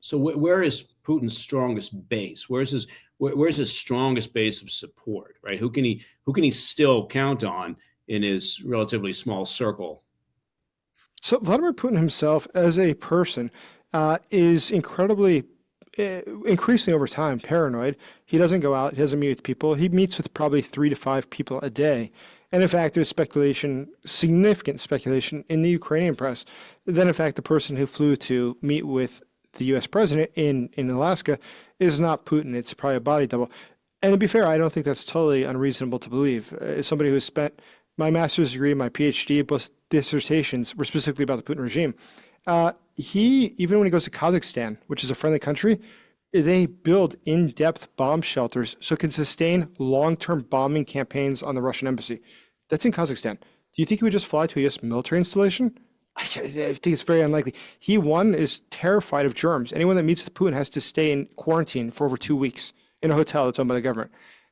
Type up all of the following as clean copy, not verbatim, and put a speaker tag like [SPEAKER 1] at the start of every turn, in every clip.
[SPEAKER 1] So where is Putin's strongest base? Where's his strongest base of support? Right? Who can he still count on in his relatively small circle?
[SPEAKER 2] So Vladimir Putin himself, as a person, is incredibly, increasingly over time, paranoid. He doesn't go out. He doesn't meet with people. He meets with probably 3 to 5 people a day. And in fact, there's speculation, significant speculation in the Ukrainian press, that in fact the person who flew to meet with the U.S. president in Alaska is not Putin. It's probably a body double. And to be fair, I don't think that's totally unreasonable to believe. As somebody who spent my master's degree, my PhD, both dissertations were specifically about the Putin regime. He, even when he goes to Kazakhstan, which is a friendly country, they build in-depth bomb shelters so it can sustain long-term bombing campaigns on the Russian embassy. That's in Kazakhstan. Do you think he would just fly to a U.S. military installation? I think it's very unlikely. He, one, is terrified of germs. Anyone that meets with Putin has to stay in quarantine for over 2 weeks in a hotel that's owned by the government.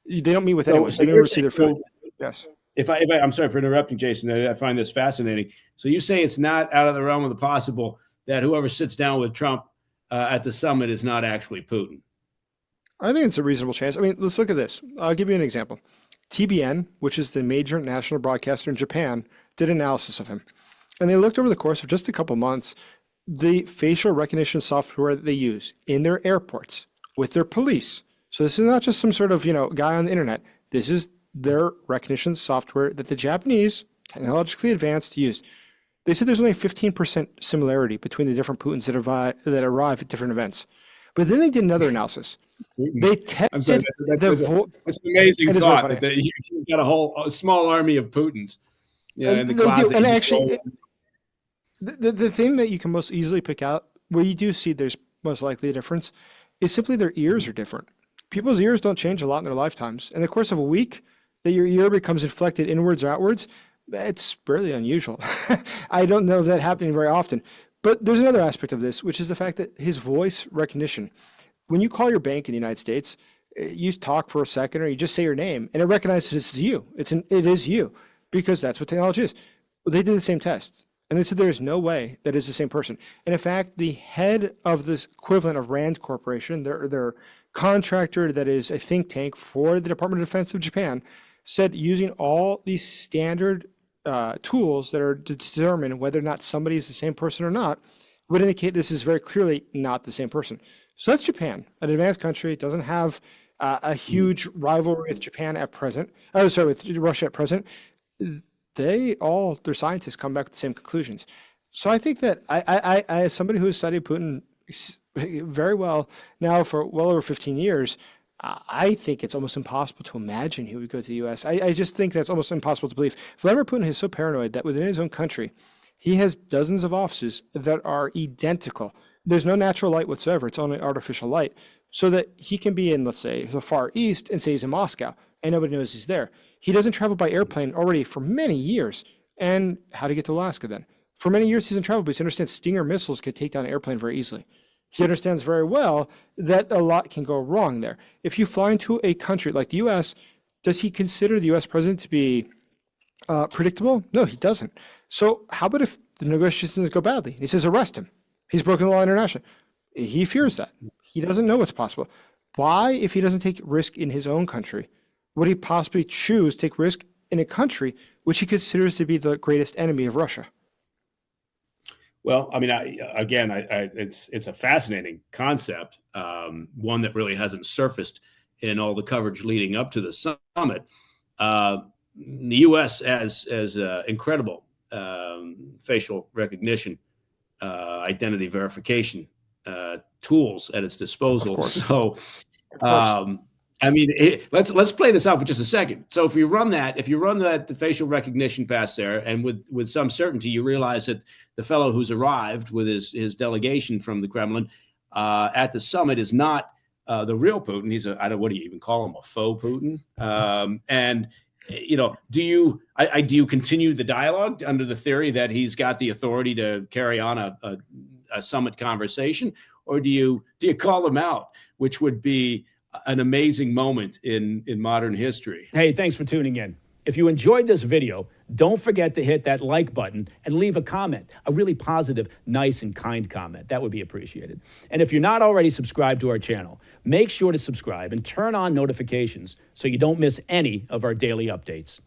[SPEAKER 2] They don't meet with anyone.
[SPEAKER 1] So
[SPEAKER 2] They
[SPEAKER 1] you're
[SPEAKER 2] never see
[SPEAKER 1] saying,
[SPEAKER 2] their food. Yes.
[SPEAKER 1] I'm sorry for interrupting, Jason. I find this fascinating. So you say it's not out of the realm of the possible that whoever sits down with Trump at the summit is not actually Putin.
[SPEAKER 2] I think it's a reasonable chance. I mean, let's look at this. I'll give you an example. TBN, which is the major national broadcaster in Japan, did analysis of him. And they looked over the course of just a couple months, the facial recognition software that they use in their airports with their police. So this is not just some sort of, guy on the internet. This is their recognition software that the Japanese, technologically advanced, used. They said there's only 15% similarity between the different Putins that arrive at different events. But then they did another analysis. They
[SPEAKER 1] I'm sorry,
[SPEAKER 2] tested the
[SPEAKER 1] that's an amazing
[SPEAKER 2] It is very
[SPEAKER 1] thought
[SPEAKER 2] funny.
[SPEAKER 1] that you've got a small army of Putins, in the
[SPEAKER 2] They do.
[SPEAKER 1] closet.
[SPEAKER 2] And
[SPEAKER 1] You just roll
[SPEAKER 2] actually, the thing that you can most easily pick out, where you do see there's most likely a difference, is simply their ears are different. People's ears don't change a lot in their lifetimes. In the course of a week, that your ear becomes inflected inwards or outwards, it's fairly unusual. I don't know of that happening very often. But there's another aspect of this, which is the fact that his voice recognition. When you call your bank in the United States, you talk for a second or you just say your name and it recognizes it's you. It is you, because that's what technology is. Well, they did the same test and they said there's no way that is the same person. And in fact, the head of this equivalent of Rand Corporation, their contractor that is a think tank for the Department of Defense of Japan, said using all these standard tools that are to determine whether or not somebody is the same person or not would indicate this is very clearly not the same person. So that's Japan, an advanced country. It doesn't have a huge rivalry with Japan at present. Oh, sorry, with Russia at present. Their scientists come back with the same conclusions. So I think that I as somebody who has studied Putin very well now for well over 15 years, I think it's almost impossible to imagine he would go to the U.S. I just think that's almost impossible to believe. Vladimir Putin is so paranoid that within his own country, he has dozens of offices that are identical. There's no natural light whatsoever. It's only artificial light. So that he can be in, let's say, the Far East and say he's in Moscow and nobody knows he's there. He doesn't travel by airplane already for many years. And how to get to Alaska then? For many years, he's in travel because he understands Stinger missiles can take down an airplane very easily. He understands very well that a lot can go wrong there. If you fly into a country like the U.S., does he consider the U.S. president to be predictable? No, he doesn't. So how about if the negotiations go badly? He says, arrest him. He's broken the law internationally. He fears that. He doesn't know what's possible. Why, if he doesn't take risk in his own country, would he possibly choose to take risk in a country which he considers to be the greatest enemy of Russia?
[SPEAKER 1] Well, I mean, it's a fascinating concept, one that really hasn't surfaced in all the coverage leading up to the summit. The U.S. has incredible facial recognition, identity verification tools at its
[SPEAKER 2] Of
[SPEAKER 1] disposal.
[SPEAKER 2] course.
[SPEAKER 1] So,
[SPEAKER 2] Of course.
[SPEAKER 1] I mean, let's play this out for just a second. So, if you run the facial recognition past there, and with some certainty, you realize that the fellow who's arrived with his delegation from the Kremlin at the summit is not the real Putin. He's what do you even call him? A faux Putin. And do you continue the dialogue under the theory that he's got the authority to carry on a summit conversation, or do you call him out, which would be an amazing moment in modern history?
[SPEAKER 3] Hey, thanks for tuning in. If you enjoyed this video, don't forget to hit that like button and leave a comment, a really positive, nice, and kind comment. That would be appreciated. And if you're not already subscribed to our channel, make sure to subscribe and turn on notifications so you don't miss any of our daily updates.